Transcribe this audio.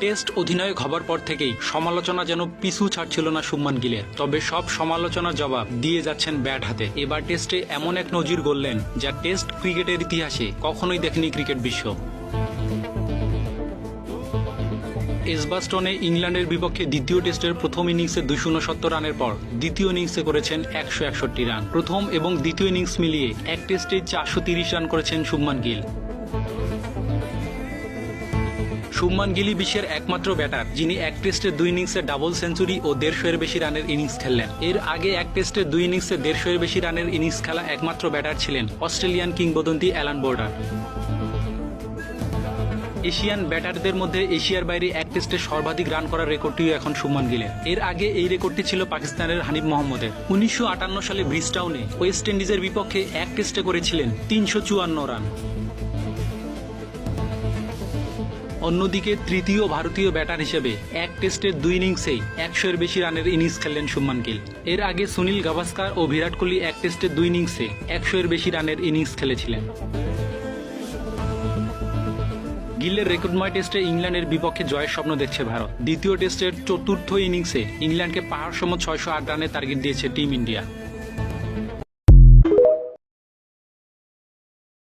Test অধিনায়ক হবার পর থেকেই সমালোচনা যেন পিছু ছাড়ছিল না শুভমান গিলের। তবে সব সমালোচনার জবাব দিয়ে যাচ্ছেন ব্যাট হাতে। এবার টেস্টে এমন এক নজির গড়লেন যা টেস্ট ক্রিকেটের ইতিহাসে কখনোই দেখেনি ক্রিকেট বিশ্ব। এজবাস্টনে ইংল্যান্ডের বিপক্ষে দ্বিতীয় টেস্টের প্রথম ইনিংসে 269 রানের পর দ্বিতীয় ইনিংসে করেছেন 161 রান। প্রথম এবং দ্বিতীয় ইনিংস মিলিয়ে এক টেস্টে 430 রান করেছেন শুভমান গিল। শুভমান গিলই বিশ্বের একমাত্র ব্যাটার যিনি এক টেস্টে 2 ইনিংসে ডাবল সেঞ্চুরি ও 150 এর বেশি রানের ইনিংস খেললেন। এর আগে এক টেস্টে 2 ইনিংসে 150 এর বেশি রানের ইনিংস খেলা একমাত্র ব্যাটার ছিলেন অস্ট্রেলিয়ান কিংবদন্তি অ্যালান বোর্ডার। এশিয়ান ব্যাটারদের মধ্যে এশিয়ার বাইরে এক টেস্টে সর্বাধিক রান করার রেকর্ডটিও এখন শুভমান গিলের। এর আগে এই রেকর্ডটি ছিল পাকিস্তানের হানিফ মোহাম্মদের। 1958 সালে ব্রিজটাউনে ওয়েস্ট ইন্ডিজের বিপক্ষে এক টেস্টে করেছিলেন 354 রান। অন্যদিকে তৃতীয় ভারতীয় ব্যাটার হিসেবে এক টেস্টের 2 ইনিংসেই 100 এর বেশি রানের ইনিংস খেললেন শুভমান গিল। এর আগে সুনীল গাভাস্কার ও বিরাট কোহলি এক টেস্টের 2 ইনিংসে 100 এর বেশি রানের ইনিংস খেলেছিলেন। গিলের রেকর্ডময় টেস্টে ইংল্যান্ডের বিপক্ষে জয়ের স্বপ্ন দেখছে ভারত। দ্বিতীয় টেস্টের চতুর্থ ইনিংসে ইংল্যান্ডকে পাহাড়সম 608 রানের টার্গেট দিয়েছে টিম ইন্ডিয়া।